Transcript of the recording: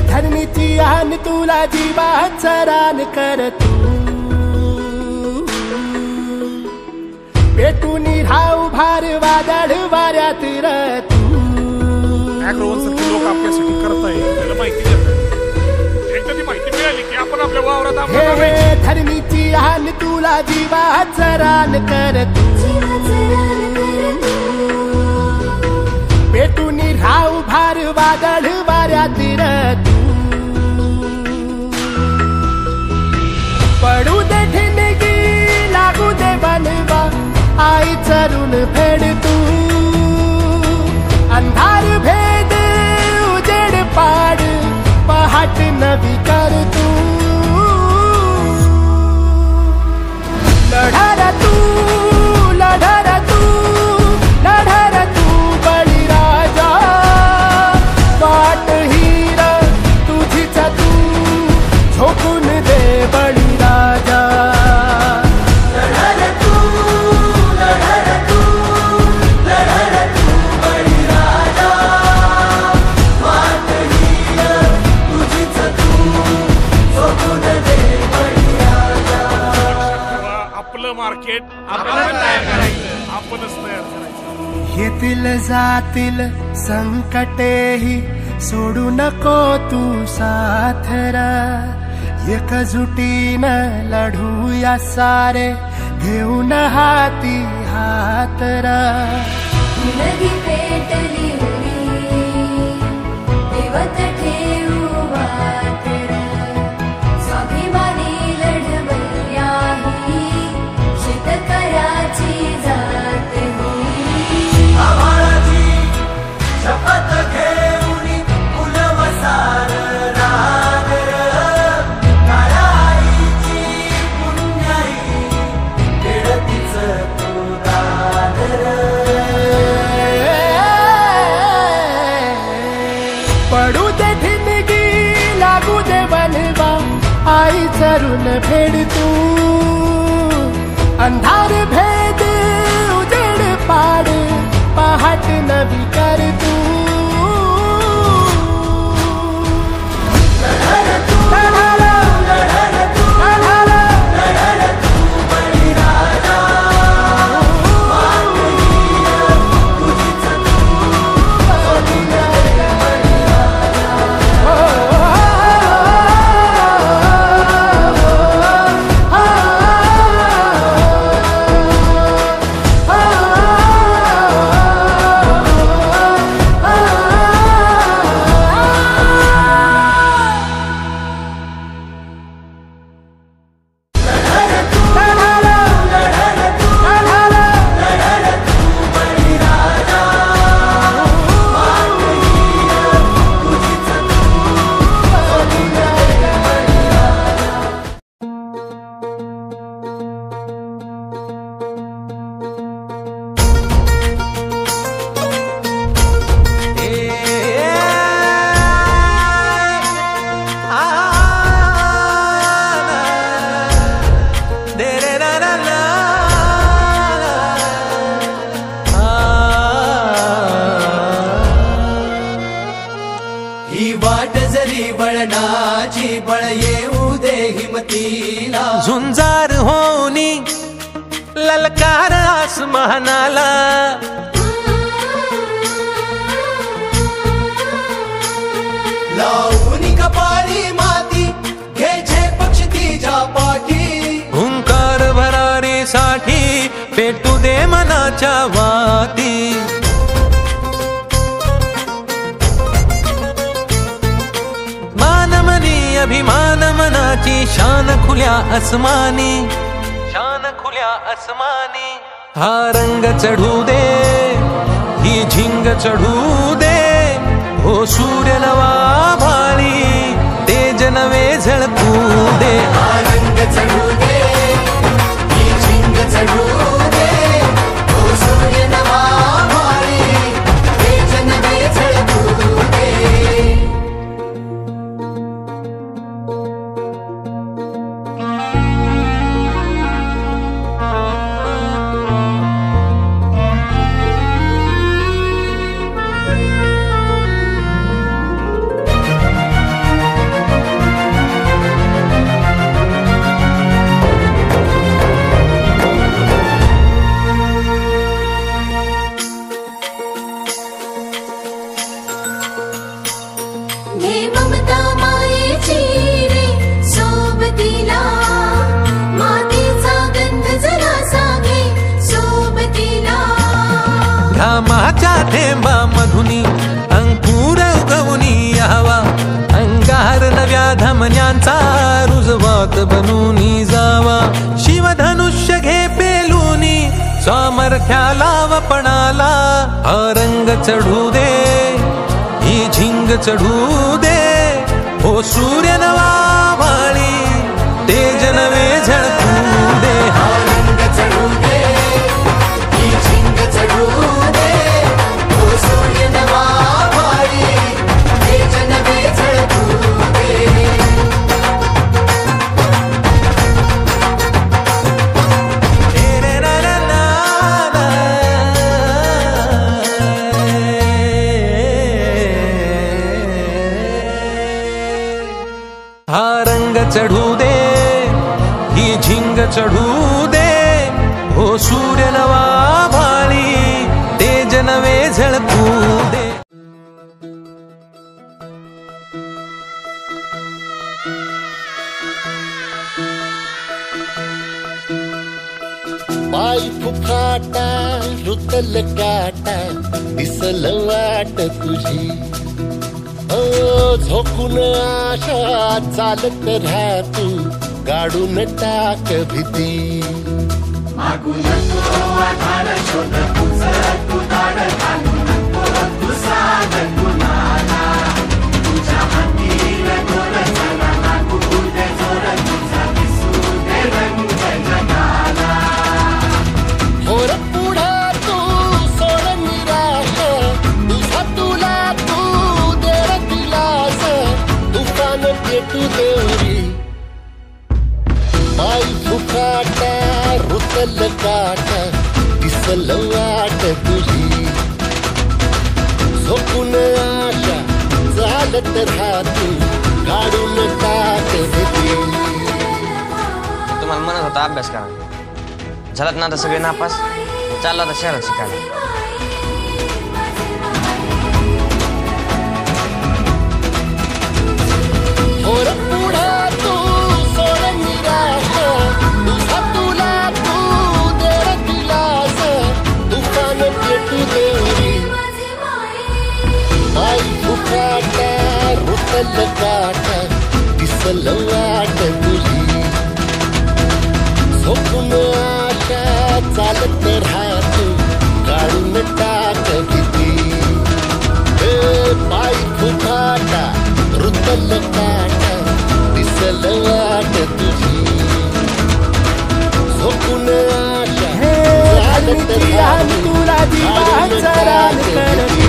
धरणीची आन तुला जीवात सरान कर तू पेटून राहू भार वादळ वाऱ्यात तू लोक आपल्यासाठी करताय त्याला माहिती देतात एकदा ती माहिती मिळाली की आपण आपल्या वावरात धरणीची आन तुला जीवात सरान कर तू पेटून राहू भार वादळ वाऱ्यात तू पडू दे ठिणगी लागू दे बनवा आई चरून फेड तू अंधार भेद उजेड पाड पहाट नवी कर तू लढा तू लढा तू लढा तू बळीराजा वाट हीर तुझीच तू झोकून दे बळीराजा मार्केट आपणच तयार करायचं आपणच तयार करायचं येतील जातील संकटेही सोडू नको तू साथरा एकजुटीनं लढूया सारे घेऊन हाती हातरा नदी पेटली देवत ठेवू वातर स्वाभिमानी लढवल्याही शेतकऱ्याची जात होई आम्हालाची शपथ घेऊन फुलवसार रागर काळाईची पुण्याई खेळतीच तू दादर पडू दे ठिणगी लागू दे बनवा आई चरून फेड तू अंधार भेद उजेड पाड पहाट नवी कर तू वळणाची बळ येऊ दे हिमतीला झुंजार होनी ललकार आसमानाला लावून कपाळी माती घ्यायचे पक्ष तिच्या पाठी हुंकार भरारीसाठी पेटू दे प्रेमाच्या वाती. मानमनी अभिमान मनाची शान खुल्या अस्मानी, शान खुल्या अस्मानी. हा रंग चढू दे, ही झिंग चढू दे, हो सूर्य नवा भाळी, तेज नवे झळकू दे. हा रंग चढू दे, ही झिंग चढू दे, हो सूर्य नवा भाळी, तेज नवे झळकू दे. घे ममता मायेची रे सोबतीला, मातीचा गंध जरासा घे सोबतीला. घामाच्या थेंबा मधुनी अंकुर उगवूनी यावा, अंगार नव्या धमन्यांचा रुजवात बनूनी जावा. शिवधनुष्य घे पेलूनी सामर्थ्याला वपणाला. हा रंग चढू दे, ही झिंग चढू दे, हो सूर्य नवा भाळी, तेज नवे झळकू दे. हा रंग चढू दे, ही झिंग चढू दे, हो सूर्य नवा भाळी, तेज नवे झळकू दे. हा रंग चढू दे, ही झिंग चढू दे, हो सूर्य नवा भाळी, तेज नवे झळकू दे. पाय फुफाटा रुतल काटा दिसल वाट तुझी. झोकून आशा चालत राहा तू, गाडून टाक भीती. होर पुढा तू सोड निराशा, तुझा तुला तू देर दिलास, तुफान पेटू देवरी. पाय फुफाटा रुतल काटा दिसल वाट तुझी. झोपून आशा चालत राहा तू, काढून टाक भीती. तुम्हाला म्हणत होता अभ्यास करा, झालात ना आता सगळे नापास. चालला आता शहरात शिकायला. होर पुढा तू सोड निराशा, तुझा तुला तू देर दिलास, तुफान पेटू देवरी. पाय फुफाटा रुतल काटा दिसल वाट तुझी. झोपून आशा चालत राहा तू, काढून टाक भीती. पाय फुफाटा रुतल काटा दिसल वाट तुझी. झोपून आशा चालत राहा तू, तुला काढून दिवा टाक चरण भीती.